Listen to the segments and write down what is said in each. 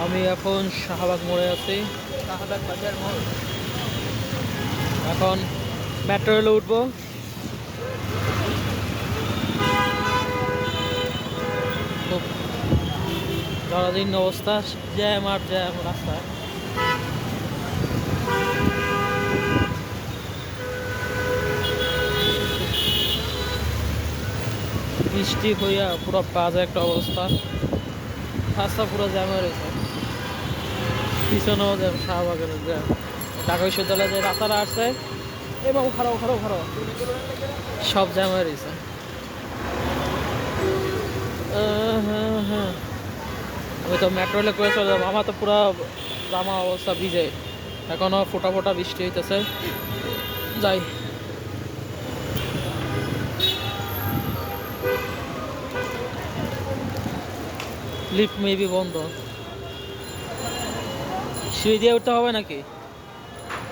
আমি এখন শাহবাগ মোড়ে আছি। শাহবাগ বাজার মোড়। এখন মেট্রো রেলে উঠবো। খুব জরাজীর্ণ অবস্থা, জ্যাম আর জ্যাম রাস্তায়। বৃষ্টি হইয়া পুরো বাজে একটা অবস্থা, রাস্তা পুরো জ্যাম হয়ে রয়েছে। পিছনেও জ্যাম, শাহবাগের জ্যাম। ঢাকা বিশ্ববিদ্যালয়ে যে রাস্তাটা আসছে এ বাবু খারাপ খারাপ খারাপ, সব জ্যাম হয়ে রয়েছে। হ্যাঁ, আমি তো মেট্রো রেলে করে চলে যাবো। আমার তো পুরো জামা অবস্থা ভিজে, এখনো ফোটা ফোটা বৃষ্টি হইতেছে। যাই, লিফট মেবি বন্ধ। সিঁড়ি দিয়ে উঠতে হবে নাকি?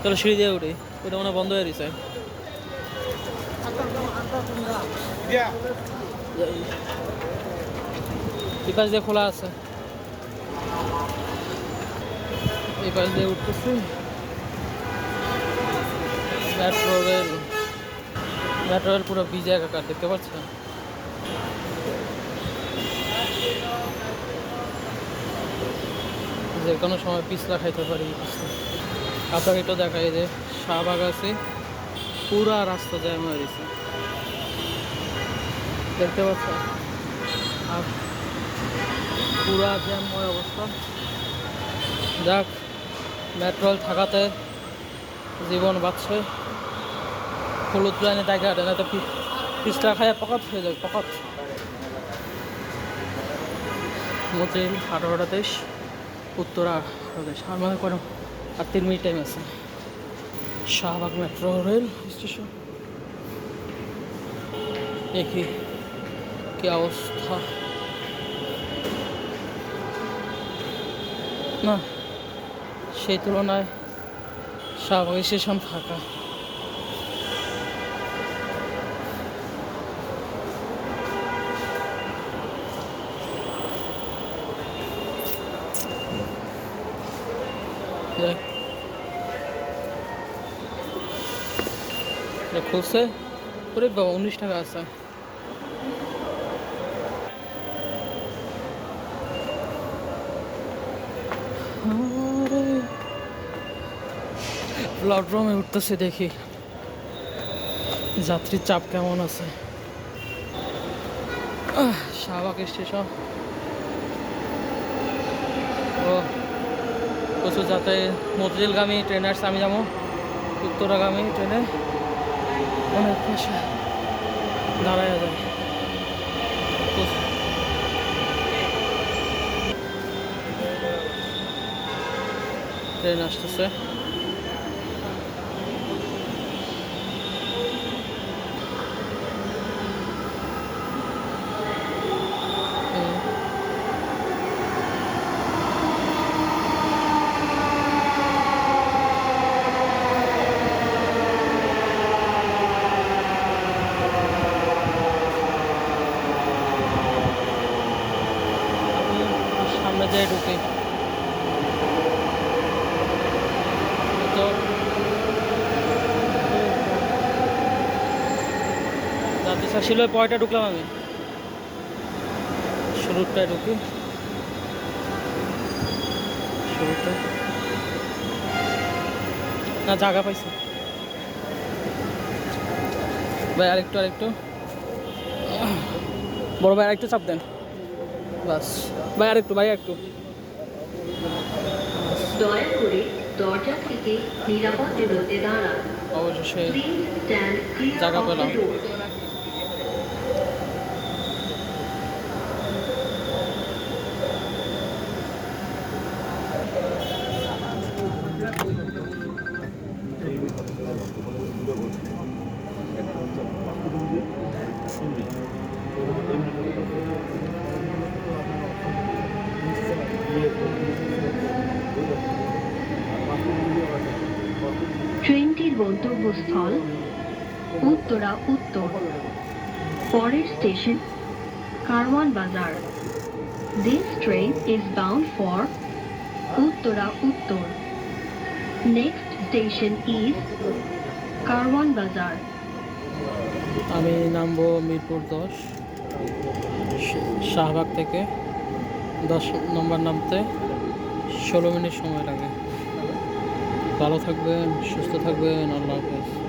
চলো সিঁড়ি দিয়ে উঠি, ওটা মনে হয় বন্ধ হয়ে গেছে। এই পাশ দিয়ে খোলা আছে, এই পাশ দিয়ে উঠতেছি। মেট্রো রেল, মেট্রো রেল পুরো ভিজে একাকার, দেখতে পাচ্ছেন? যে কোনো সময় পিছলা খাইতে পারি। আপনাকে তো দেখাই যে শাহবাগ আছে, পুরা রাস্তা জ্যাম হয়ে গেছে, দেখতে পাচ্ছেন? আর পুরা জ্যামময় অবস্থা। যাক, মেট্রো রেল থাকাতে জীবন বাঁচছে। হলুদ লাইনে জায়গা হাঁটে না তো পিছলা খায় পকাত হয়ে যায়, পকাত। মতিঝিল 18:23, উত্তরা 18:23। আর মনে করো আর 3 মিনিট টাইম আছে। শাহবাগ মেট্রো রেল স্টেশন, দেখি কি অবস্থা। না, সেই তুলনায় শাহবাগ স্টেশন ফাঁকা। খুলছে, ওরে বাবা 19 টাকা আছে। প্ল্যাটফর্মে উঠতেছে, দেখি যাত্রীর চাপ কেমন আছে। শাহবাগ স্টেশন, ও প্রচুর যাতে মতিঝিলগামী ট্রেন আসছে। আমি যাবো উত্তরাগামী ট্রেনে, অনেক পাশে দাঁড়ায় যায়। ট্রেন আসতেছে। সামনে যাই ঢুকে তো যাতে ছিল পয়টা ঢুকলাম আমি, শুরুটায় ঢুকি, শুরুটা না জায়গা পাইছি। ভাই আরেকটু আরেকটু, বড় ভাই আরেকটু চাপ দেন, বাস ভাই আরেকটু, ভাই একটু। দয়া করে দরজা থেকে নিরাপদ দূরত্বে দাঁড়ান। অবশেষে Please stand clear জায়গা of the পেলাম। door. ট্রেনটির গন্তব্যস্থল উত্তরা উত্তর। পরের স্টেশন কারওয়ান বাজার। This train is bound for Uttara উত্তর। নেক্সট স্টেশন ইজ কারওয়ান বাজার। আমি নামবো মিরপুর 10, শাহবাগ থেকে 10 নম্বর নামতে 16 মিনিট সময় লাগে। ভালো থাকবেন, সুস্থ থাকবেন, আল্লাহ হাফেজ।